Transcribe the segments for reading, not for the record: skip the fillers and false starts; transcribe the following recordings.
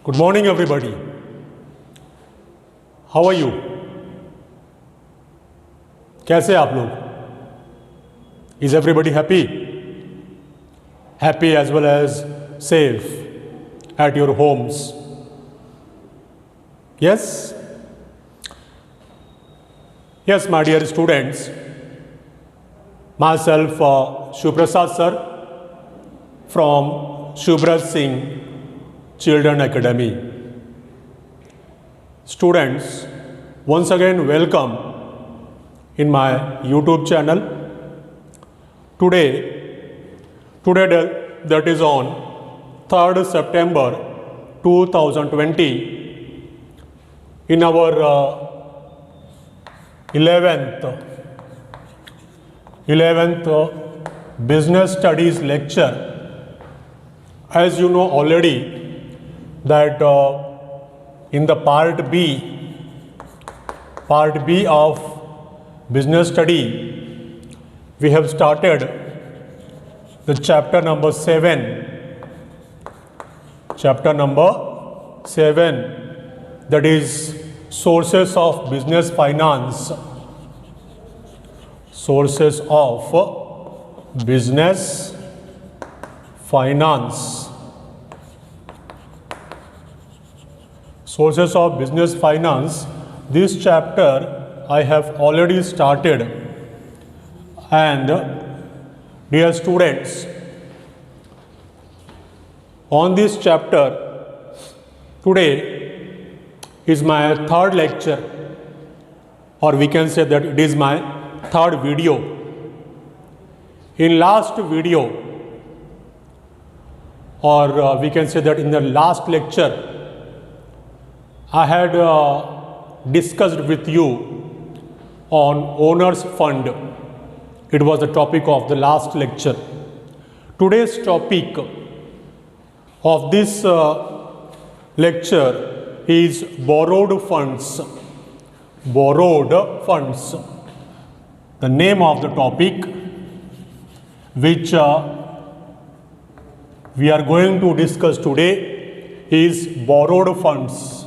Good morning, everybody. How are you? कैसे आप लोग? Is everybody happy? Happy as well as safe at your homes? Yes? Yes, my dear students. Myself, Shubhrasad sir, from Shubhraj Singh Children Academy. Students, once again welcome in my YouTube channel. Today that is on 3rd September 2020 in our 11th Business Studies lecture. As you know already that in the part B of business study, we have started the chapter number 7, that is sources of business finance. Sources of business finance. Sources of business finance. This chapter I have already started, and dear students, on this chapter today is my third lecture, or we can say that it is my third video. In last video, or we can say that in the last lecture, I had discussed with you on owner's fund. It was the topic of the last lecture. Today's topic of this lecture is borrowed funds. Borrowed funds. The name of the topic which we are going to discuss today is borrowed funds.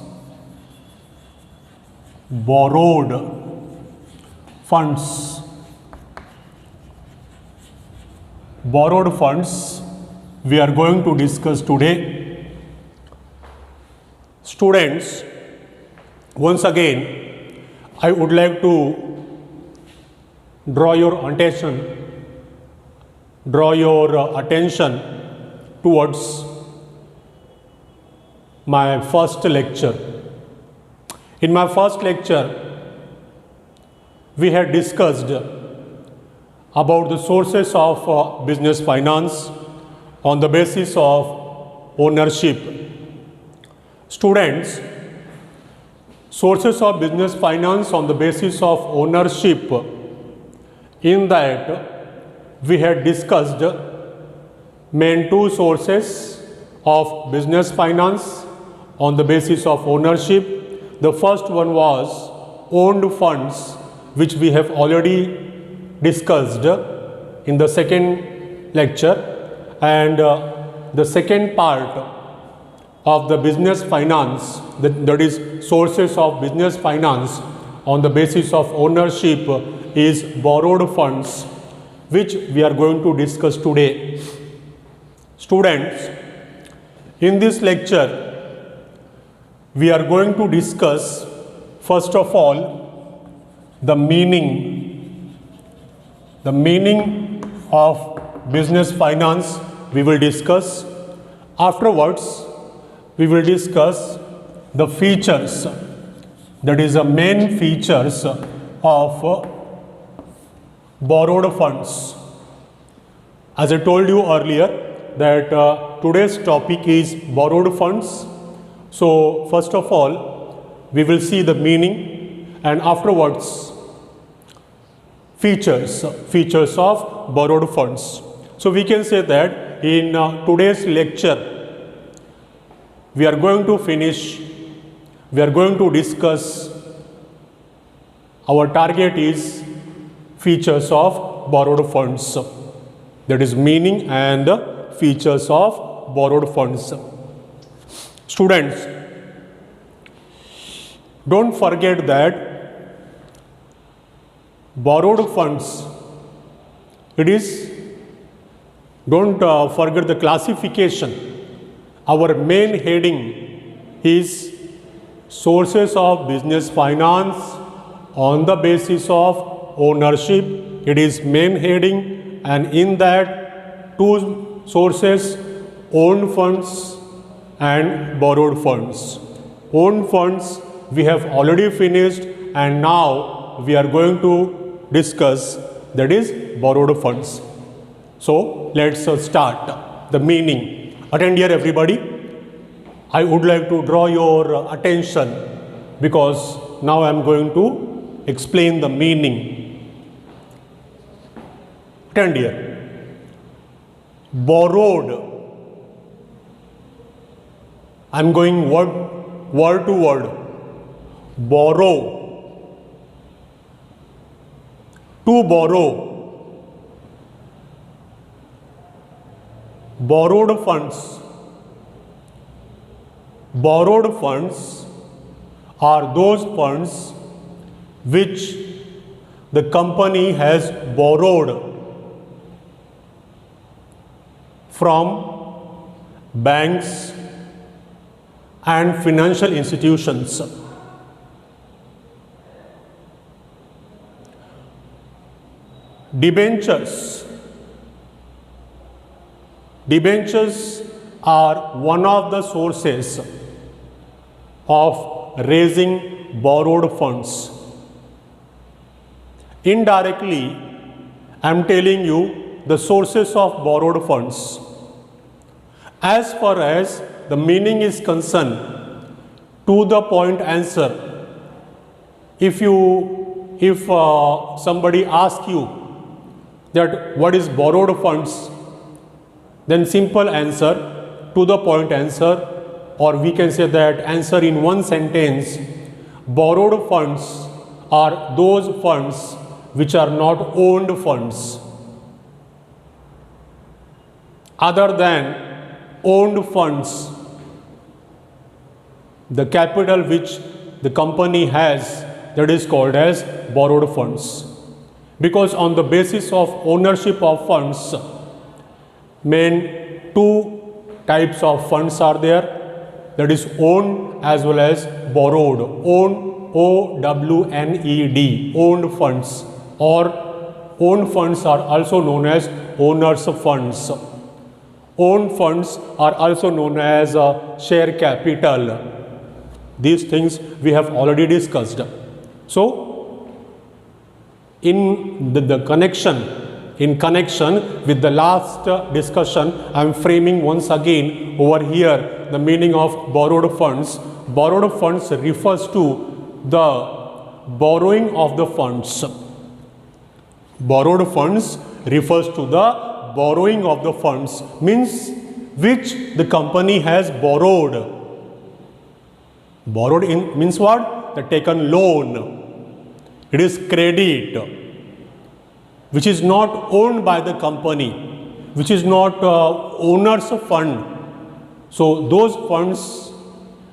Borrowed funds. Borrowed funds we are going to discuss today. Students, once again I would like to draw your attention towards my first lecture. In my first lecture, we had discussed about the sources of business finance on the basis of ownership. Students, sources of business finance on the basis of ownership, in that we had discussed main two sources of business finance on the basis of ownership. The first one was owned funds, which we have already discussed in the second lecture, and the second part of the business finance, that is sources of business finance on the basis of ownership, is borrowed funds, which we are going to discuss today. Students, in this lecture we are going to discuss first of all the meaning of business finance we will discuss. Afterwards we will discuss the features, that is the main features of borrowed funds. As I told you earlier that today's topic is borrowed funds. So first of all we will see the meaning, and afterwards features of borrowed funds. So we can say that in today's lecture we are going to discuss, our target is features of borrowed funds, that is meaning and features of borrowed funds. Students, don't forget that borrowed funds, it is, don't forget the classification. Our main heading is sources of business finance on the basis of ownership. It is main heading, and in that two sources, owned funds and borrowed funds. Owned funds we have already finished, and now we are going to discuss, that is borrowed funds. So let's start the meaning. Attend here everybody. I would like to draw your attention because now I am going to explain the meaning. Attend here. Borrowed. I am going word to word. Borrow. To borrow. Borrowed funds. Borrowed funds are those funds which the company has borrowed from banks and financial institutions. Debentures. Debentures are one of the sources of raising borrowed funds. Indirectly, I am telling you the sources of borrowed funds. As far as the meaning is concerned, to the point answer. If somebody asks you that what is borrowed funds, then simple answer, to the point answer, or we can say that answer in one sentence. Borrowed funds are those funds which are not owned funds. Other than owned funds, the capital which the company has, that is called as borrowed funds. Because on the basis of ownership of funds, main two types of funds are there, that is owned as well as borrowed. Owned, O-W-N-E-D, owned funds, or owned funds are also known as owners' funds. Owned funds are also known as share capital. These things we have already discussed. So, in the connection with the last discussion, I am framing once again over here the meaning of borrowed funds. Borrowed funds refers to the borrowing of the funds. Borrowed funds refers to the borrowing of the funds, means which the company has borrowed. Borrowed means what? The taken loan. It is credit, which is not owned by the company, which is not owner's fund. So those funds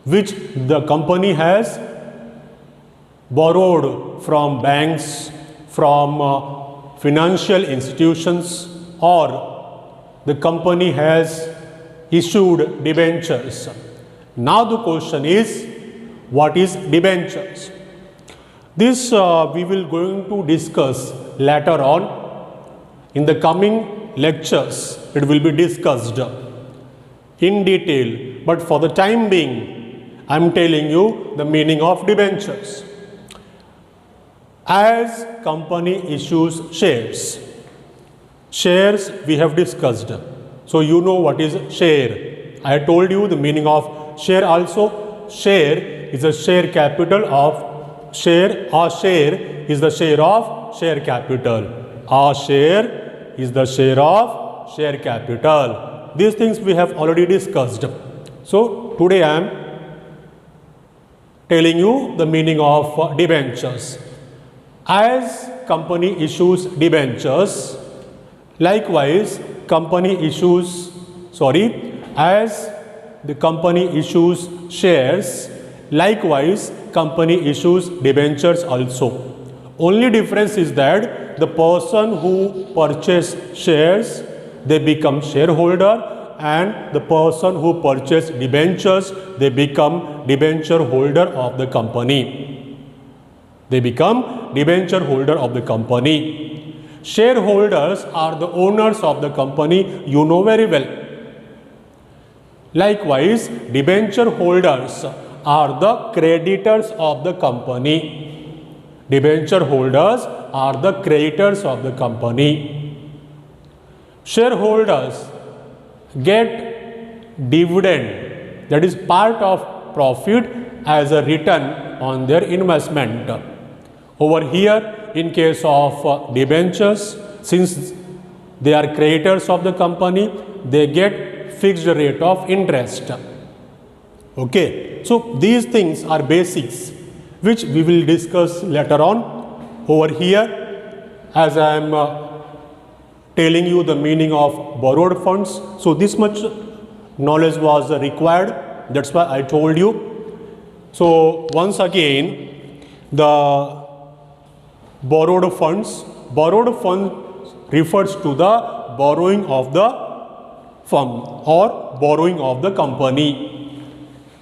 which the company has borrowed from banks, from financial institutions, or the company has issued debentures. Now the question is, what is debentures? This we will going to discuss later on. In the coming lectures, it will be discussed in detail. But for the time being, I am telling you the meaning of debentures. As company issues shares, shares we have discussed. So you know what is share. I told you the meaning of share also. Share is a share capital of share. A share is the share of share capital. A share is the share of share capital. These things we have already discussed. So today I am telling you the meaning of debentures. As company issues debentures, likewise company issues, as the company issues shares. Likewise, company issues debentures also. Only difference is that the person who purchase shares, they become shareholder, and the person who purchase debentures, they become debenture holder of the company. They become debenture holder of the company. Shareholders are the owners of the company, you know very well. Likewise, debenture holders are the creditors of the company. Debenture holders are the creditors of the company. Shareholders get dividend, that is part of profit, as a return on their investment. Over here, in case of debentures, since they are creditors of the company, they get fixed rate of interest. Okay, so these things are basics which we will discuss later on. Over here, as I am telling you the meaning of borrowed funds, so this much knowledge was required, that's why I told you. So once again, the borrowed funds refers to the borrowing of the firm or borrowing of the company.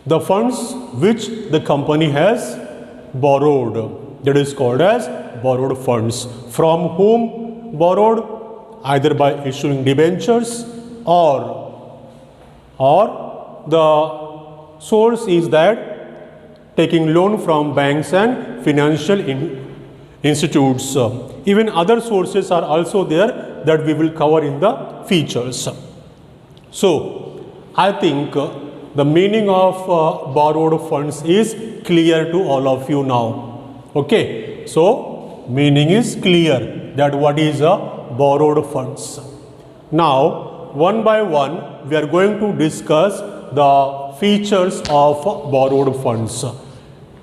The funds which the company has borrowed, that is called as borrowed funds. From whom borrowed? Either by issuing debentures or the source is that taking loan from banks and financial institutes. Even other sources are also there that we will cover in the features. So I think the meaning of borrowed funds is clear to all of you now. Okay, so meaning is clear that what is a borrowed funds. Now one by one we are going to discuss the features of borrowed funds.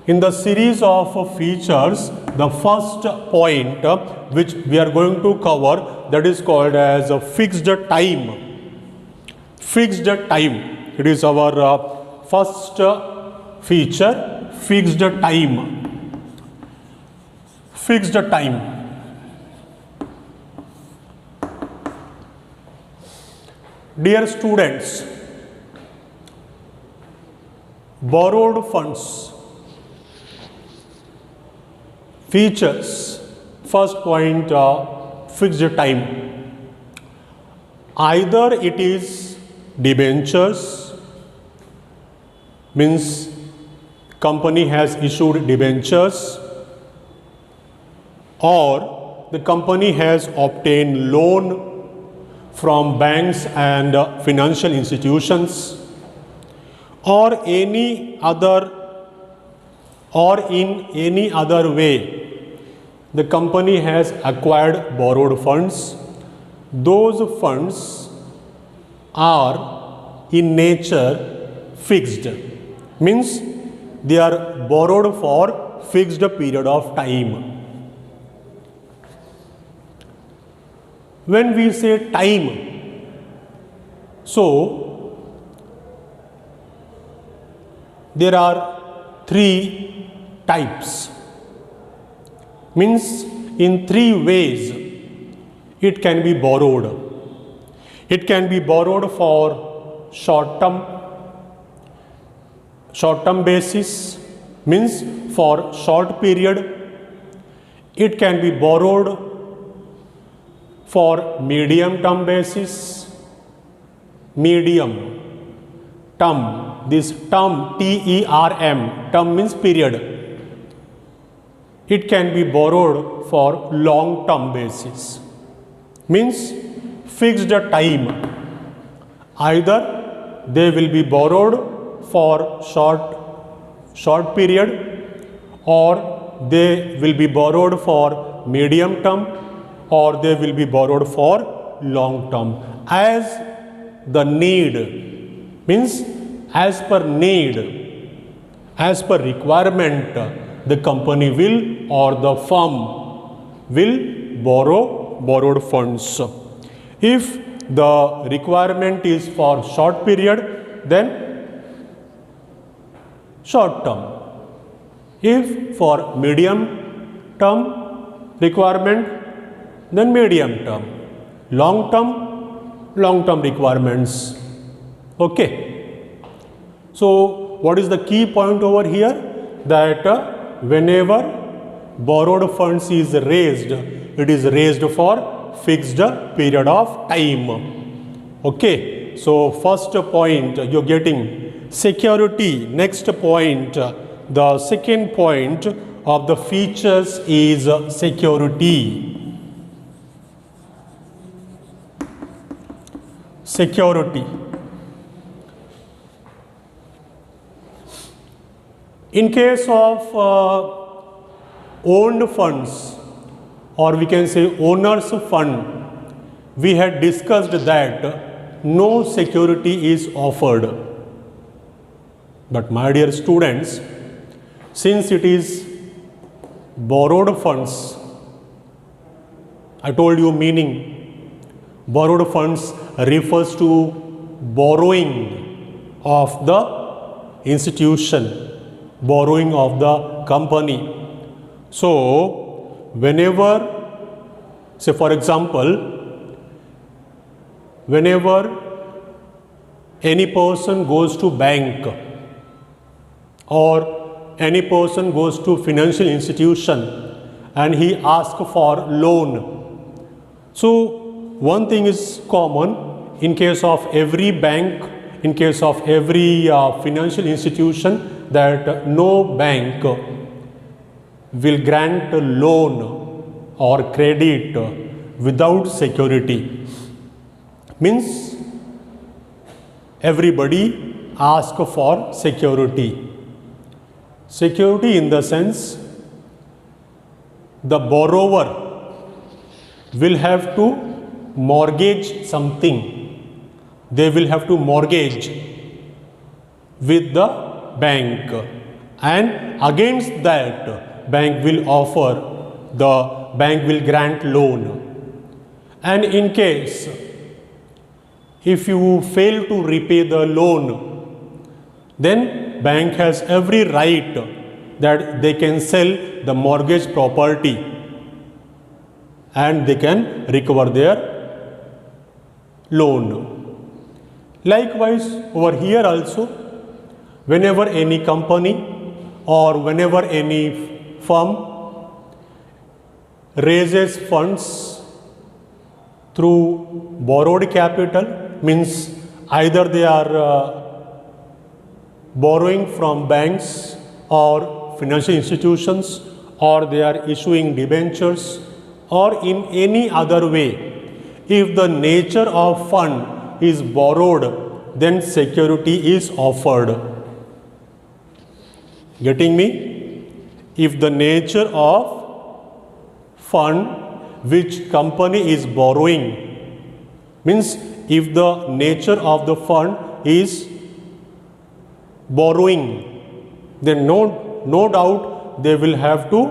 In the series of features, the first point which we are going to cover, that is called as a fixed time. Fixed time, it is our first feature, fixed time. Fixed time. Dear students, borrowed funds. Features. First point, fixed time. Either it is debentures, means company has issued debentures, or the company has obtained loan from banks and financial institutions, or in any other way the company has acquired borrowed funds. Those funds are in nature fixed, means they are borrowed for fixed period of time. When we say time, so there are three types, means in three ways it can be borrowed. It can be borrowed for short term basis, means for short period. It can be borrowed for medium term basis. Medium term, this term TERM, term means period. It can be borrowed for long term basis, means fixed time. Either they will be borrowed for short period, or they will be borrowed for medium term, or they will be borrowed for long term, as the need, means as per need, as per requirement, the company will or the firm will borrow borrowed funds. If the requirement is for short period, then short term. If for medium term requirement, then medium term. Long term requirements. Okay. So what is the key point over here? That whenever borrowed funds is raised, it is raised for fixed period of time. Okay. So first point you're getting security. Next point, the second point of the features is security. Security. In case of owned funds, or we can say owner's fund, we had discussed that no security is offered. But my dear students, since it is borrowed funds, I told you meaning. Borrowed funds refers to borrowing of the institution, borrowing of the company. So whenever, say for example, whenever any person goes to bank or any person goes to financial institution and he asks for loan, so one thing is common in case of every bank, in case of every financial institution, that no bank will grant a loan or credit without security. Means everybody asks for security. Security in the sense the borrower will have to mortgage something. They will have to mortgage with the bank, and against that bank will offer, the bank will grant loan. And in case if you fail to repay the loan, then bank has every right that they can sell the mortgage property and they can recover their loan. Likewise over here also, whenever any company or whenever any firm raises funds through borrowed capital, means either they are borrowing from banks or financial institutions, or they are issuing debentures, or in any other way, if the nature of fund is borrowed, then security is offered. Getting me? If the nature of fund which company is borrowing, means if the nature of the fund is borrowing, then no doubt they will have to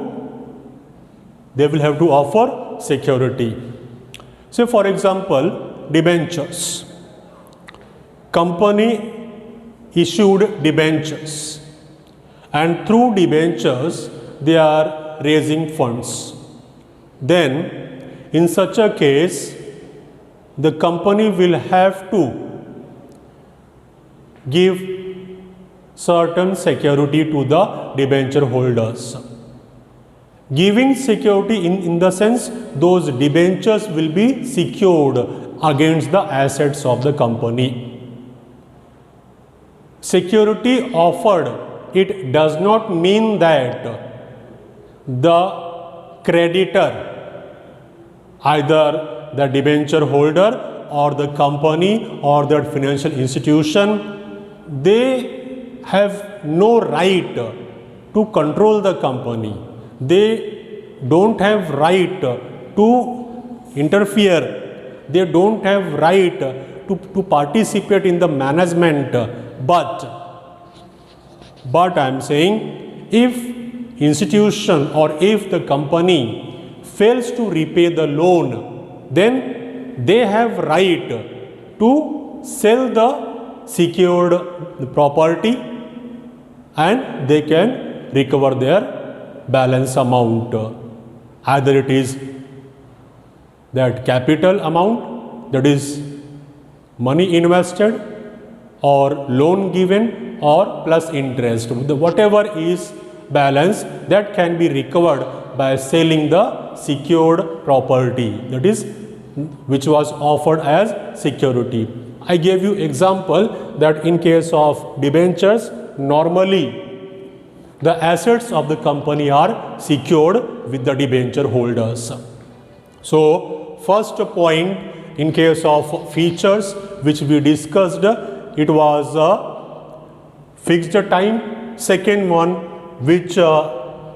offer security. Say for example, debentures. Company issued debentures, and through debentures they are raising funds. Then in such a case, the company will have to give certain security to the debenture holders. Giving security in the sense those debentures will be secured against the assets of the company. Security offered, it does not mean that the creditor, either the debenture holder or the company or the financial institution, they have no right to control the company. They don't have right to interfere. They don't have right to participate in the management. But I am saying, if institution or if the company fails to repay the loan, then they have right to sell the secured property and they can recover their balance amount. Either it is that capital amount, that is money invested, or loan given, or plus interest. Whatever is balance, that can be recovered by selling the secured property, that is which was offered as security. I gave you example that in case of debentures, normally the assets of the company are secured with the debenture holders. So first point, in case of features which we discussed, it was fixed time. Second one which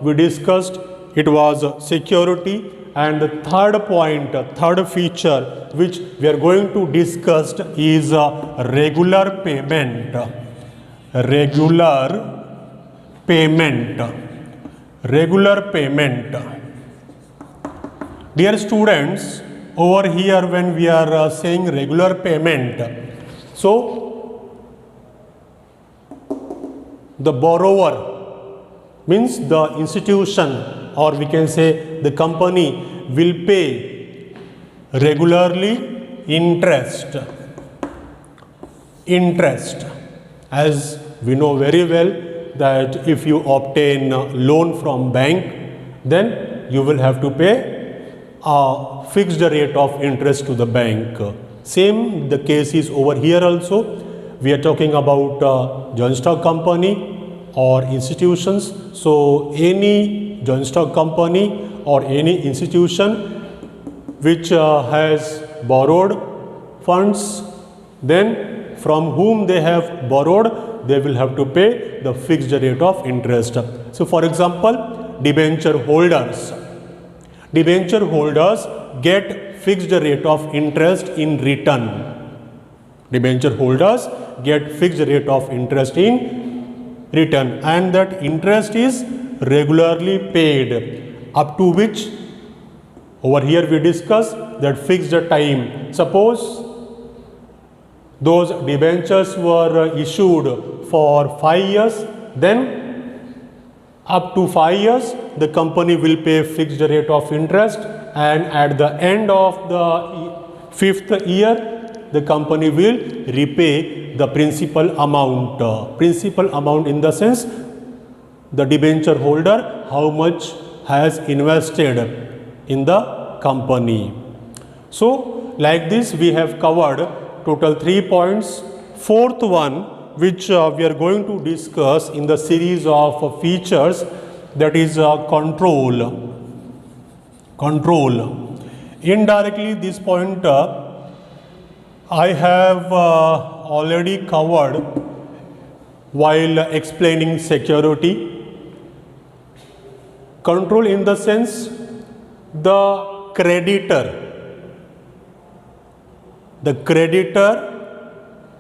we discussed, it was security. And the third point, third feature which we are going to discuss is regular payment. Regular payment. Regular payment. Dear students, over here when we are saying regular payment, so the borrower means the institution, or we can say the company, will pay regularly interest. Interest. As we know very well that if you obtain a loan from bank, then you will have to pay a fixed rate of interest to the bank. Same the case is over here also. We are talking about joint stock company or institutions. So any joint stock company or any institution which has borrowed funds, then from whom they have borrowed, they will have to pay the fixed rate of interest. So for example, debenture holders. Debenture holders get fixed rate of interest in return. Debenture holders get fixed rate of interest in return, and that interest is regularly paid, up to which over here we discuss that fixed time. Suppose those debentures were issued for 5 years, then up to 5 years the company will pay fixed rate of interest, and at the end of the 5th year the company will repay the principal amount. Principal amount in the sense the debenture holder how much has invested in the company. So like this we have covered total 3 points. Fourth one which we are going to discuss in the series of features, that is control. Control. Indirectly this point I have already covered while explaining security. Control in the sense the creditor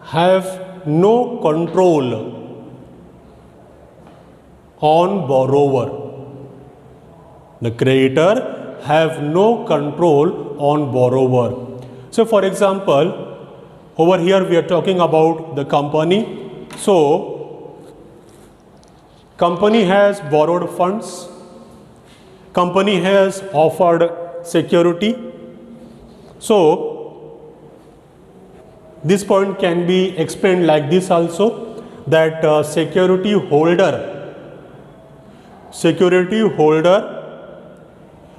have no control on borrower. The creditor have no control on borrower. So for example, over here we are talking about the company. So company has borrowed funds, company has offered security. So this point can be explained like this also, that security holder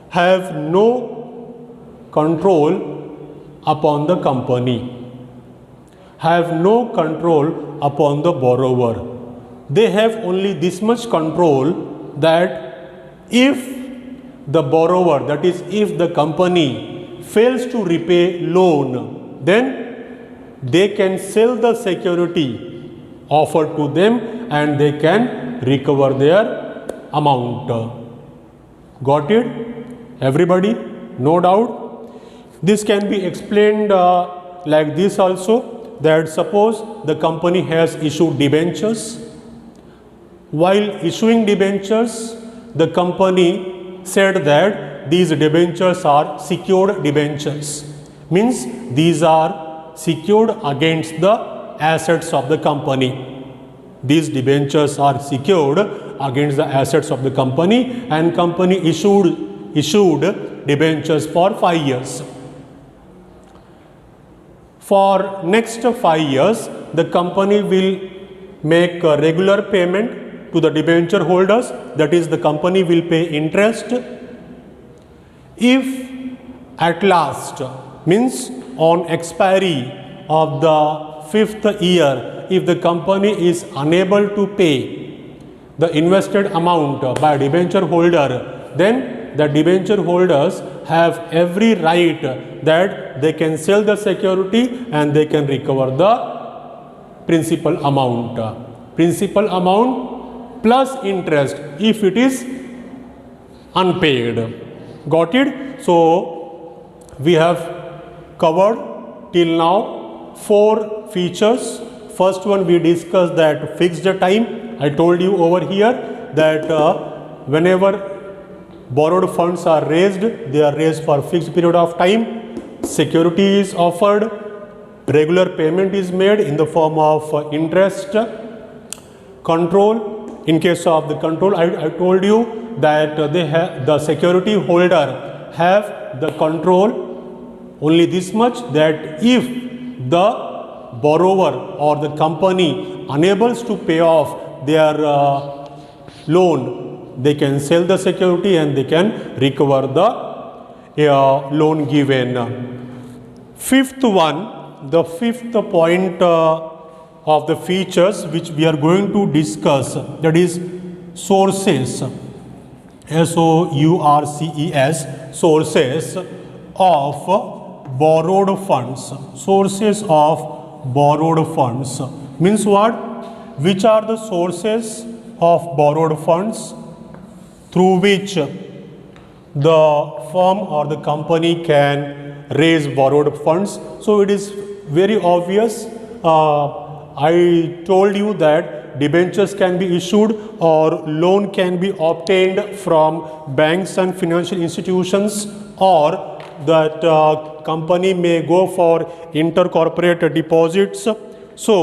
have no control upon the company, have no control upon the borrower. They have only this much control that if the borrower, that is if the company fails to repay loan, then they can sell the security offered to them and they can recover their amount. Got it? Everybody? No doubt? This can be explained like this also, that suppose the company has issued debentures. While issuing debentures, the company said that these debentures are secured debentures. Means these are secured against the assets of the company. These debentures are secured against the assets of the company, and company issued debentures for 5 years. For next 5 years, the company will make a regular payment to the debenture holders, that is, the company will pay interest. If at last, means on expiry of the 5th year, if the company is unable to pay the invested amount by debenture holder, then the debenture holders have every right that they can sell the security and they can recover the principal amount. Principal amount plus interest if it is unpaid. Got it? So we have covered till now 4 features. First one, we discussed that fixed time. I told you over here that whenever borrowed funds are raised, they are raised for fixed period of time. Security is offered. Regular payment is made in the form of interest. Control. In case of the control, I told you that the security holder have the control only this much, that if the borrower or the company unable to pay off their loan, they can sell the security and they can recover the loan given. Fifth one, the fifth point of the features which we are going to discuss, that is sources, S-O-U-R-C-E-S, sources of borrowed funds. Sources of borrowed funds means what? Which are the sources of borrowed funds through which the firm or the company can raise borrowed funds? So it is very obvious. I told you that debentures can be issued or loan can be obtained from banks and financial institutions, or that company may go for intercorporate deposits. So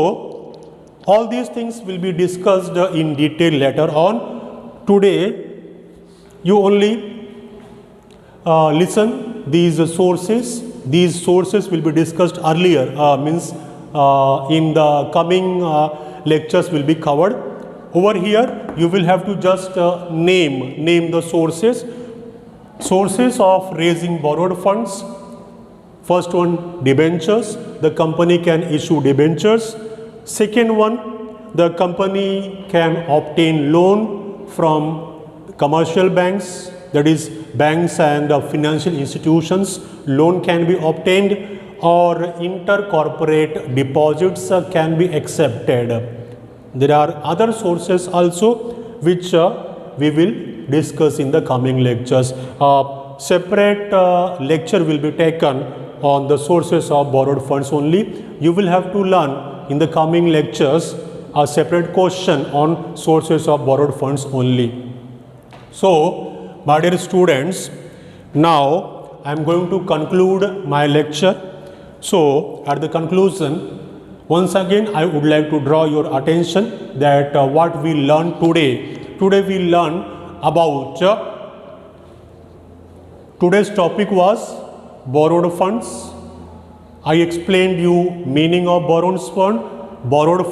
all these things will be discussed in detail later on. Today you only listen these sources. These sources will be discussed earlier, means in the coming lectures will be covered. Over here you will have to just name the sources. Sources of raising borrowed funds. First one, debentures. The company can issue debentures. Second one, the company can obtain loan from commercial banks, that is banks and financial institutions. Loan can be obtained, or intercorporate deposits can be accepted. There are other sources also which we will discuss in the coming lectures. Separate lecture will be taken on the sources of borrowed funds only. You will have to learn in the coming lectures a separate question on sources of borrowed funds only. So, my dear students, now I am going to conclude my lecture. So, at the conclusion, once again I would like to draw your attention that what we learned today. Today we learned about, today's topic was borrowed funds. I explained you meaning of borrowed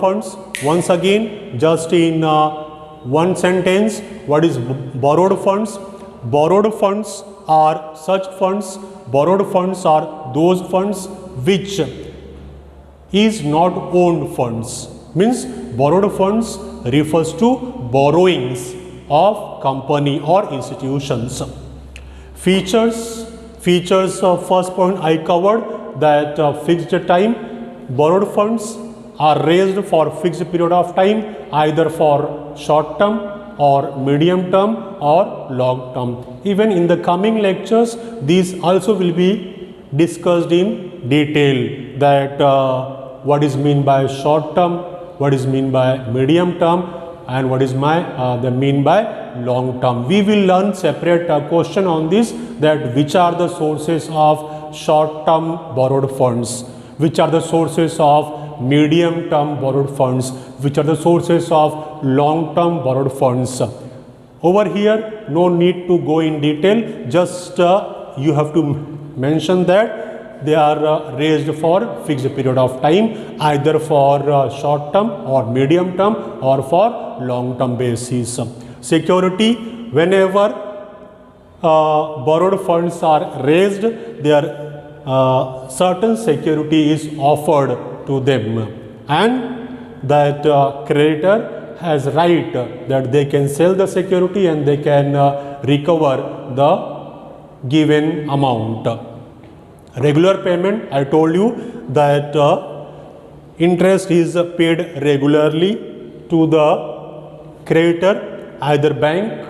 funds. Once again, just in one sentence, what is borrowed funds? Borrowed funds are such funds, borrowed funds are those funds which is not owned funds. Means borrowed funds refers to borrowings of company or institutions. Features of first point I covered, that fixed time. Borrowed funds are raised for fixed period of time, either for short term or medium term or long term. Even in the coming lectures, these also will be discussed in detail, that what is meant by short term, what is meant by medium term, and what is the mean by long term. We will learn separate question on this, that which are the sources of short term borrowed funds, which are the sources of medium term borrowed funds, which are the sources of long term borrowed funds. Over here, no need to go in detail, just you have to mention that they are raised for fixed period of time, either for short term or medium term or for long term basis. Security, whenever borrowed funds are raised, there certain security is offered to them, and that creditor has right that they can sell the security and they can recover the given amount. Regular payment, I told you that interest is paid regularly to the creditor, either bank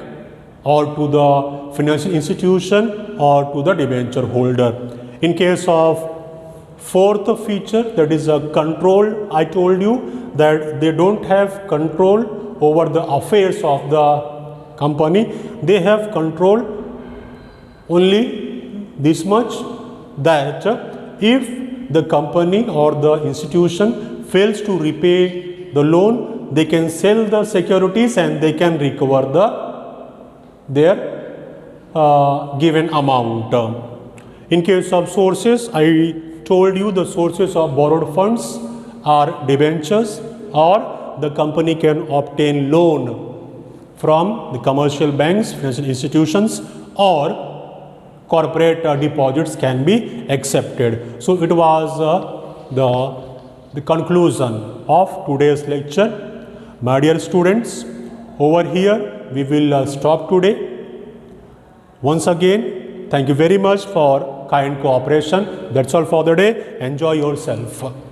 or to the financial institution or to the debenture holder. In case of fourth feature, that is a control, I told you that they don't have control over the affairs of the company. They have control only this much, that if the company or the institution fails to repay the loan, they can sell the securities and they can recover their given amount. In case of sources, I told you the sources of borrowed funds are debentures, or the company can obtain loan from the commercial banks, financial institutions, or corporate deposits can be accepted. So it was the conclusion of today's lecture. My dear students, over here we will stop today. Once again, thank you very much for kind cooperation. That's all for the day. Enjoy yourself.